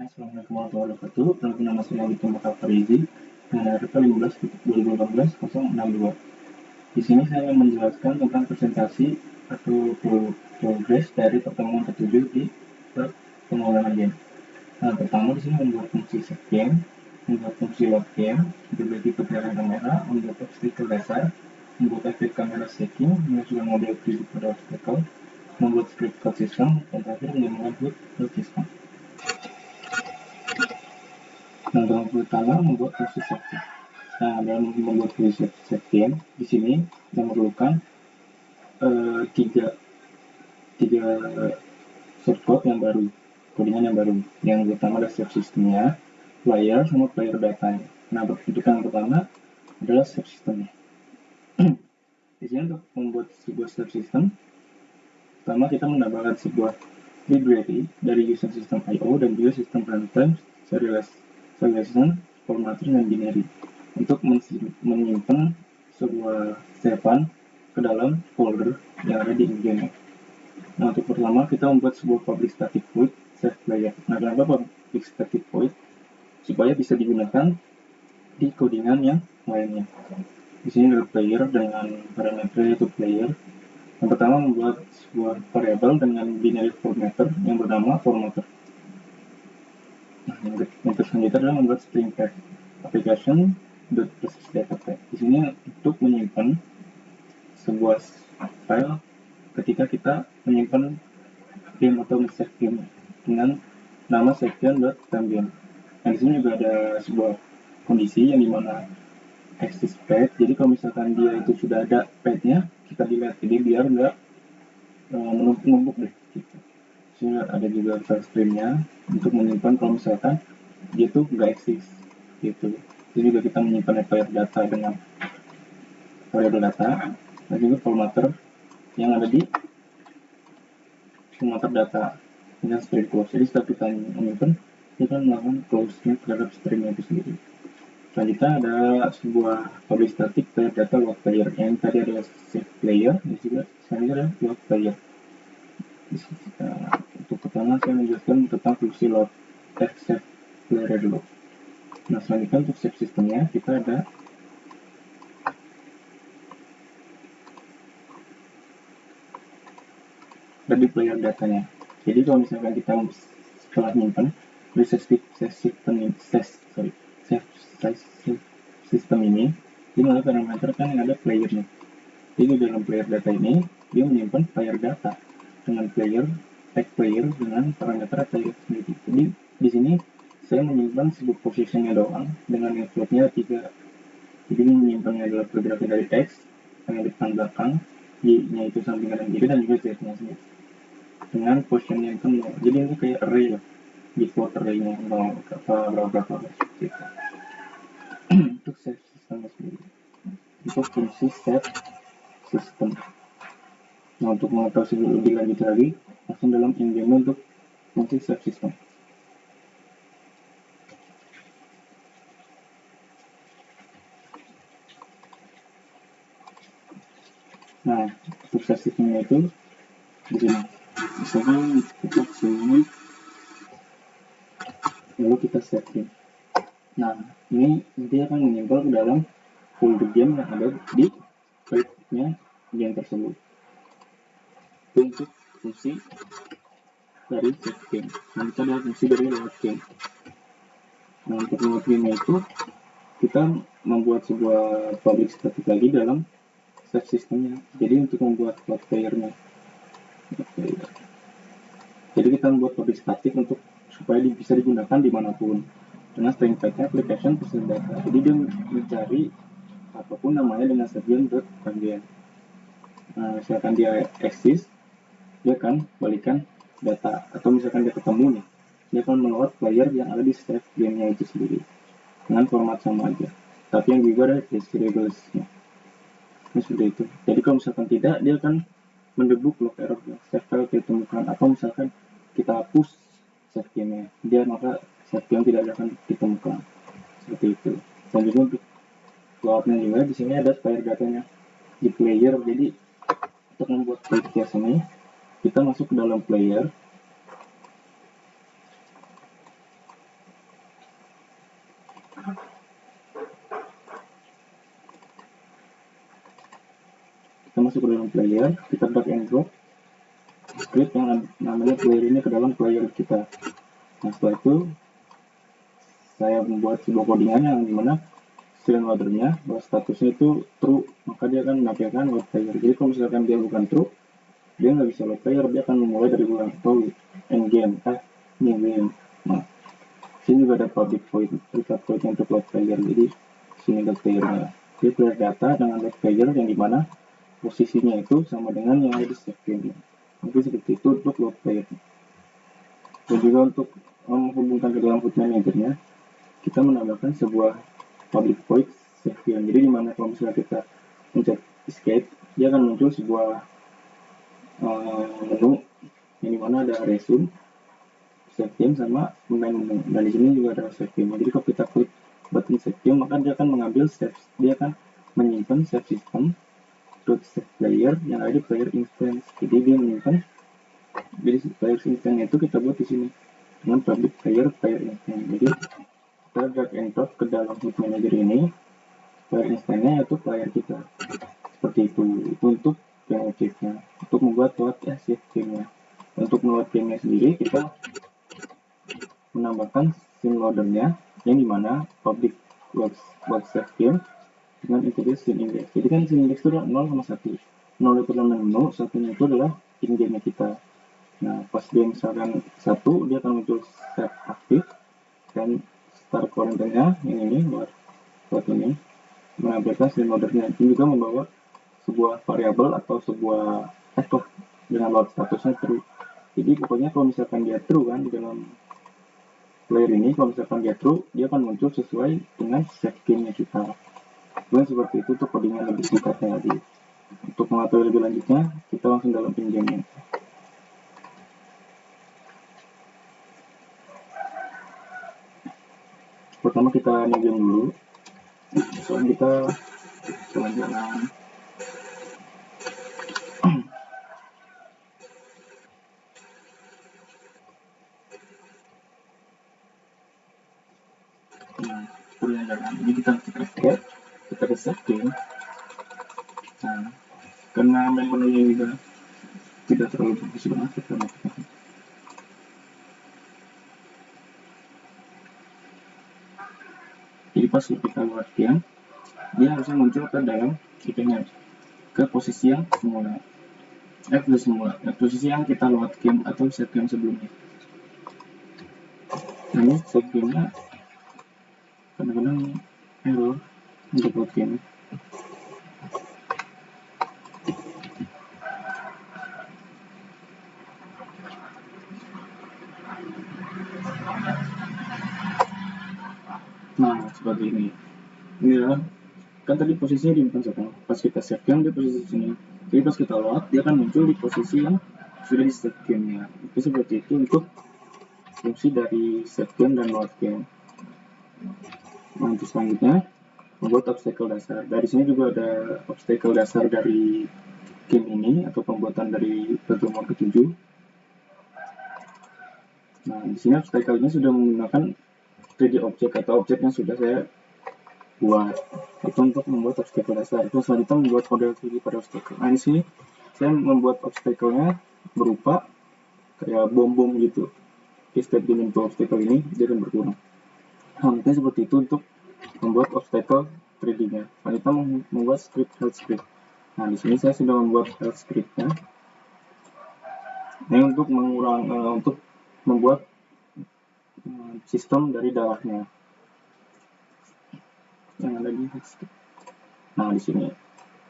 Assalamualaikum warahmatullahi wabarakatuh. Perkenalkan nama saya Agito Farizi dengan RK 15/2018-062. Di sini saya menjelaskan tentang presentasi atau progres dari pertemuan ke-7 di pengelolaan game. Nah, pertama di sini membuat fungsi set game, membuat fungsi load game, berbagi pemeliharaan kamera, membuat obstacle dasar, membuat efek kamera shaking, menunjukkan model 3D pada obstacle, membuat script code system, dan terakhir menggunakan boot system. Nah, yang pertama membuat fungsi safety. Nah, dalam membuat fungsi safety di sini memerlukan tiga shortcode yang baru, codingan yang baru. Yang pertama adalah save systemnya, player sama player datanya. Nah, untuk yang pertama adalah save systemnya. Di sini untuk membuat sebuah save system, pertama kita menambahkan sebuah library dari user system I/O dan juga sistem runtime serialization, formatting, dan binary untuk menyimpan sebuah savean ke dalam folder yang ada di game. Nah, untuk pertama kita membuat sebuah public static void save player. Nah, kenapa public static void? Supaya bisa digunakan di codingan yang lainnya. Di sini ada player dengan parameter yaitu player. Yang pertama membuat sebuah variabel dengan binary formatter yang bernama formatter. Nah, yang selanjutnya adalah membuat string tag application.process data tag. Di sini untuk menyimpan sebuah file ketika kita menyimpan game atau save game dengan nama section.timegame. Nah, di sini juga ada sebuah kondisi yang dimana exist pad. Jadi kalau misalkan dia itu sudah ada padnya, kita delete. Jadi biar nggak menumpuk deh. Gitu. Sehingga ada juga file streamnya untuk menyimpan kalau misalkan dia tuh nggak eksis. Gitu. Jadi juga kita menyimpan file data dengan variable data dan juga formatter yang ada di formatter data dengan string close. Jadi setelah kita menyimpan, kita melakukan close-nya terhadap stringnya itu sendiri. Selanjutnya ada sebuah public static player data load player. Yang tadi adalah save player, dan juga selanjutnya ada load player. Untuk pertama saya menjelaskan tentang fungsi load save player dulu. Nah, selanjutnya untuk save sistemnya kita ada di player datanya. Jadi kalau misalkan kita setelah menyimpan di sistem ini, di mana parameter kan yang ada playernya. Jadi dalam player data ini dia menyimpan player data dengan tag player dengan parameter player sendiri. Jadi di sini saya menyimpan sebuah positionnya doang dengan yang floatnya 3. Jadi ini menyimpannya adalah pergerakan dari X yang di depan belakang, Y-nya itu samping kanan kiri, dan juga Z-nya sendiri dengan position yang penuh. Jadi ini kayak array lah, di float array-nya berapa gitu. Untuk save systemnya sendiri, untuk fungsi save system. Nah, untuk mengetahui lebih lanjut lagi, langsung dalam in-game untuk fungsi save system. Nah, untuk save systemnya itu di sini. Misalkan kita sini, lalu kita save game. Nah, ini nanti akan menempel ke dalam folder game yang ada di file-nya game tersebut. Itu untuk fungsi dari save game. Nah, kita ada fungsi dari load game. Nah, untuk load game itu kita membuat sebuah public static lagi dalam save systemnya. Jadi untuk membuat load player-nya. Jadi kita membuat public static untuk supaya bisa digunakan dimanapun. Dengan string tag-nya application process data. Jadi dia mencari apapun namanya dengan section.timegame. Nah, misalkan dia eksis, dia akan balikan data. Atau misalkan dia ketemu nih, dia akan meload player yang ada di save game-nya itu sendiri dengan format sama aja. Tapi yang juga ada variables-nya. Ini seperti itu. Jadi kalau misalkan tidak, dia akan mendebug log error save file ditemukan. Atau misalkan kita hapus save game-nya, dia maka save game tidak akan ditemukan. Seperti itu. Dan juga untuk load-nya juga di sini ada player datanya di player. Jadi untuk membuat player ini, kita masuk ke dalam player. dalam player, kita drag and drop script yang namanya player ini ke dalam player kita. Nah, setelah itu saya membuat sebuah codingan yang dimana screen loadernya bahwa statusnya itu true, maka dia akan menampilkan load player. Jadi kalau misalkan dia bukan true, dia nggak bisa load player, dia akan memulai dari ulang atau end game, new game. Nah, sini juga ada public void, private void untuk load player. Jadi sini load playernya, jadi player data dengan load player yang dimana posisinya itu sama dengan yang ada di save game. Mungkin seperti itu untuk load player. Dan juga untuk menghubungkan ke dalam food managernya, kita menambahkan sebuah public void save game. Jadi dimana kalau misalnya kita mencet escape, dia akan muncul sebuah menu yang dimana ada resume, save game sama menu. Dan di sini juga ada save game. Jadi kalau kita klik button save game, maka dia akan mengambil save, dia akan menyimpan save system save player yang ada di player instance. Jadi dia menyimpan, jadi player instance itu kita buat di sini dengan public player instance. Jadi kita drag and drop ke dalam hood manager ini player instance-nya yaitu player kita. Seperti itu untuk game objeknya. Untuk membuat load save game-nya. Untuk meload game-nya sendiri kita menambahkan scene loader-nya yang dimana public load save game dengan integrasi scene index. Jadi kan scene index itu adalah 0 sama 1. 0 itu adalah menu, 1-nya itu adalah in-game kita. Nah, pas dia misalkan 1, dia akan muncul set aktif dan start quarantine-nya yang ini buat ini menampilkan scene loader-nya. Ini juga membawa sebuah variabel atau sebuah text dengan load statusnya true. Jadi pokoknya kalau misalkan dia true kan di dalam player ini, kalau misalkan dia true, dia akan muncul sesuai dengan save game-nya kita. Kemudian seperti itu untuk codingan lebih singkatnya tadi. Untuk mengetahui lebih lanjutnya, kita langsung dalam in-game-nya. Pertama kita new game dulu. Soalnya kita jalan-jalan. Nah, jalan-jalan. Ini kita escape, kita ke save game. Nah, karena menunya juga tidak terlalu bagus banget, kita matikan. Jadi pas kita buat game, dia harusnya muncul ke dalam kitanya, ke posisi yang semula. Posisi yang kita load game atau save game sebelumnya. Ini save game-nya kadang-kadang error untuk load game. Nah, seperti ini. Ini adalah kan tadi posisinya di depan sana. Pas kita save game dia posisi sini. Jadi pas kita load dia akan muncul di posisi yang sudah di save game-nya. Itu seperti itu untuk fungsi dari save game dan load game. Nah, untuk selanjutnya membuat obstacle dasar. Dari sini juga ada obstacle dasar dari game ini atau pembuatan dari pertemuan ke-7. Nah, di sini obstacle-nya sudah menggunakan 3D object atau objek yang sudah saya buat. Itu untuk membuat obstacle dasar. Itu selanjutnya membuat model 3D pada obstacle. Nah, di sini saya membuat obstacle-nya berupa kayak bom-bom gitu. Setiap dimensi obstacle ini dia akan berkurang. Nah, mungkin seperti itu untuk membuat obstacle 3D-nya. Selanjutnya membuat health script. Nah, di sini saya sudah membuat health script-nya. Ini untuk untuk membuat sistem dari darahnya yang ada di health script. Nah, di sini.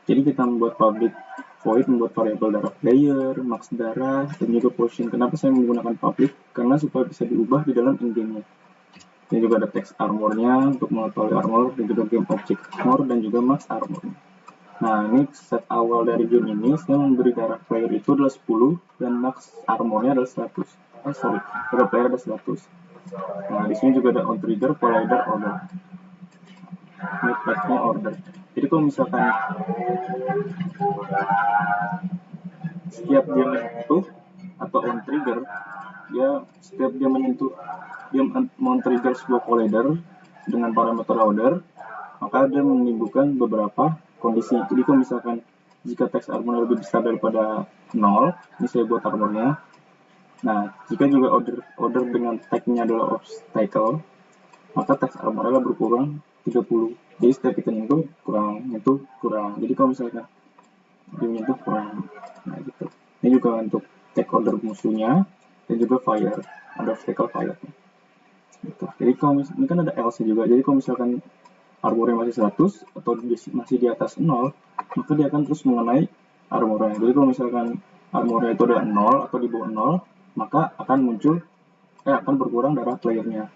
Jadi kita membuat public void, membuat variabel darah player, max darah, dan juga potion. Kenapa saya menggunakan public? Karena supaya bisa diubah di dalam in-game-nya. Ini juga ada text armor-nya untuk mengetahui armor, dan juga game object armor, dan juga max armor. Nah, ini set awal dari game ini, saya memberi darah player itu adalah 10, dan max armornya adalah 100. Darah player ada 100. Nah, di sini juga ada on trigger, collider, order. Ini order. Jadi kalau misalkan setiap dia menyentuh atau on trigger, setiap dia menyentuh, dia men-trigger sebuah collider dengan parameter order, maka dia menimbulkan beberapa kondisi. Jadi kalau misalkan jika text armornya lebih besar daripada 0, ini saya buat armornya. Nah, jika juga order dengan tag-nya adalah obstacle, maka text armornya berkurang 30. Jadi setiap kita nyentuh kurang. Jadi kalau misalkan menyentuh kurang. Nah, gitu. Ini juga untuk tag order musuhnya dan juga fire, ada obstacle fire. Gitu. Jadi kalau ini kan ada else juga. Jadi kalau misalkan armornya masih 100 atau masih di atas 0, maka dia akan terus mengenai armornya. Jadi kalau misalkan armornya itu ada 0 atau di bawah 0, maka akan akan berkurang darah playernya.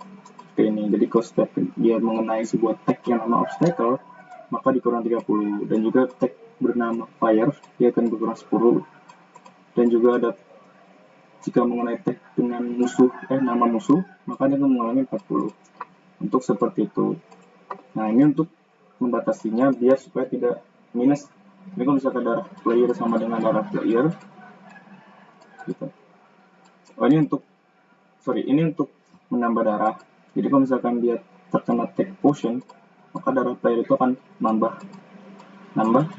Seperti ini. Jadi kalau setiap dia mengenai sebuah tag yang nama obstacle, maka dikurang 30. Dan juga tag bernama fire, dia akan berkurang 10. Dan juga ada jika mengenai tag dengan nama musuh, maka dia akan mengurangi 40. Untuk seperti itu. Nah, ini untuk membatasinya biar supaya tidak minus. Ini kalau misalkan darah player sama dengan darah player, gitu. Ini untuk menambah darah. Jadi kalau misalkan dia terkena tag potion, maka darah player itu akan nambah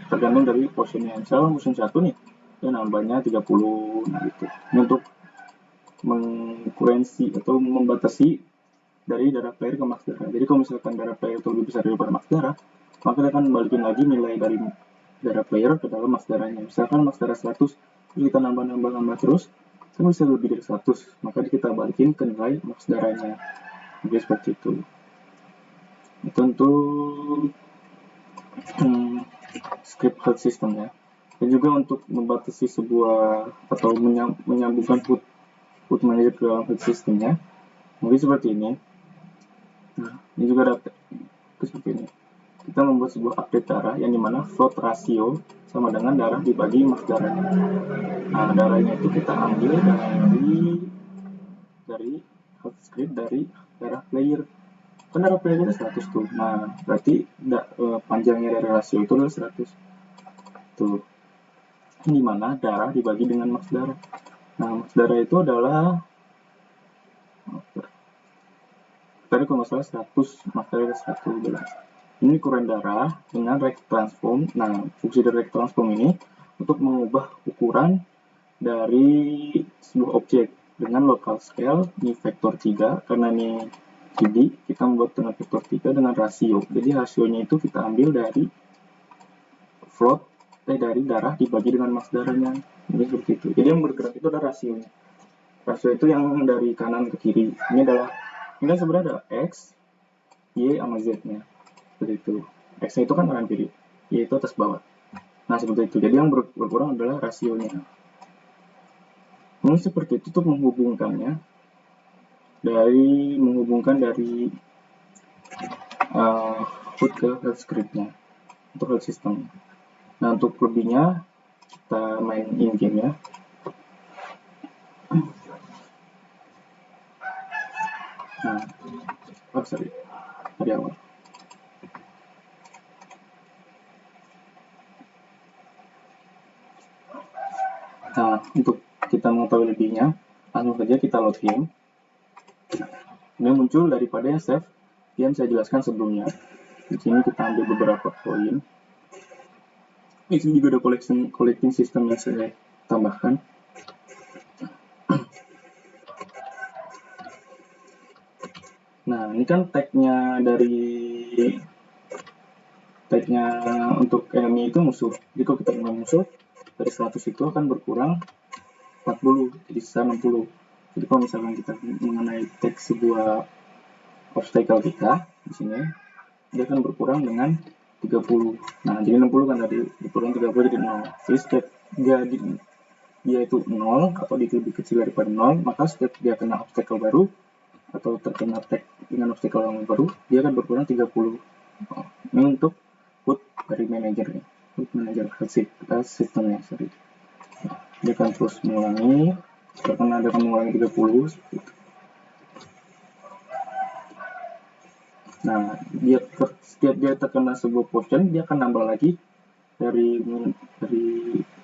tergantung dari potionnya. Misalnya potion 1 nih, dia nambahnya 30. Nah, gitu. Ini untuk mengkurensi atau membatasi dari darah player ke max darah. Jadi kalau misalkan darah player itu lebih besar daripada max darah, maka dia akan balikin lagi nilai dari darah player ke dalam max darahnya. Misalkan max darah 100, terus kita nambah terus, kan bisa lebih dari 100, maka kita balikin ke nilai max darahnya. Jadi seperti itu. Itu untuk script health system ya. Dan juga untuk membatasi sebuah atau menyambungkan HUD manager ke dalam health systemnya, mungkin seperti ini. Nah, ini juga ada seperti ini. Kita membuat sebuah update darah yang dimana float rasio sama dengan darah dibagi max darahnya. Nah, darahnya itu kita ambil dari health script dari darah player. Kan darah player itu 100 tuh. Nah, berarti panjangnya dari rasio itu adalah 100. Tuh. Ini dimana darah dibagi dengan max darah. Nah, max darah itu adalah tadi kalau nggak salah 100, max darah 100. Ini kurang darah dengan rect transform. Nah, fungsi dari rect transform ini untuk mengubah ukuran dari sebuah objek dengan local scale ini vektor 3, karena ini 3D, kita membuat dengan vektor 3 dengan rasio. Jadi rasionya itu kita ambil dari float dari darah dibagi dengan mass darahnya. Ini seperti itu. Jadi yang bergerak itu adalah rasionya. Rasio itu yang dari kanan ke kiri. Ini sebenarnya ada X, Y, sama Z-nya. Seperti itu. X-nya itu kan kanan kiri, Y itu atas bawah. Nah, seperti itu. Jadi yang berkurang adalah rasionya. Ini seperti itu untuk menghubungkan dari HUD ke health script-nya untuk health system. Nah, untuk lebihnya kita main in game ya. Nah, dari awal. Nah, untuk kita mengetahui lebihnya, langsung saja kita load game. Ini muncul daripada save yang saya jelaskan sebelumnya. Di sini kita ambil beberapa poin. Di sini juga ada collecting system yang saya tambahkan. Nah, ini kan tag-nya untuk enemy itu musuh. Jadi kalau kita menang musuh, dari 100 itu akan berkurang 40, jadi sisa 60. Jadi kalau misalkan kita mengenai tag sebuah obstacle kita di sini, dia akan berkurang dengan 30. Nah, jadi 60 kan tadi berkurang 30 jadi 0. Jadi setiap dia itu 0 atau lebih kecil daripada 0, maka setiap dia kena obstacle baru atau terkena tag dengan obstacle yang baru, dia akan berkurang 30. Ini untuk HUD dari manajernya, HUD manager sistemnya. Dia akan terus mengulangi, karena dia akan mengulangi 30 seperti itu. Nah, setiap dia terkena sebuah potion, dia akan nambah lagi dari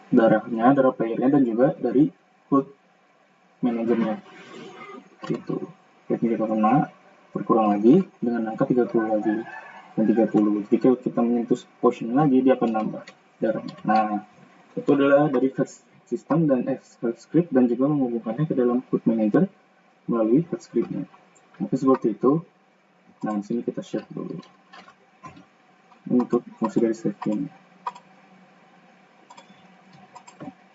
darah playernya, dan juga dari HUD manajernya. Gitu. Ketika kita kena, berkurang lagi dengan angka 30 lagi dan 30. Jika kita menyentuh potion lagi, dia akan nambah darahnya. Nah, Itu adalah dari fetch system dan fetch script dan juga menghubungkannya ke dalam code manager melalui fetch scriptnya. Mungkin seperti itu. Nah, di sini kita share dulu untuk fungsi dari save.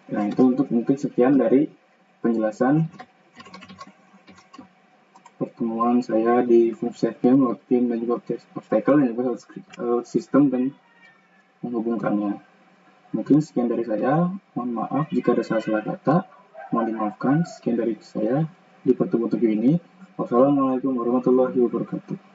Nah, itu untuk mungkin sekian dari penjelasan pertemuan saya di fungsi save, login, dan juga obstacle, dan juga sistem dan menghubungkannya. Mungkin sekian dari saya. Mohon maaf jika ada salah-salah kata. Mohon dimaafkan. Sekian dari saya di pertemuan ini. Wassalamualaikum warahmatullahi wabarakatuh.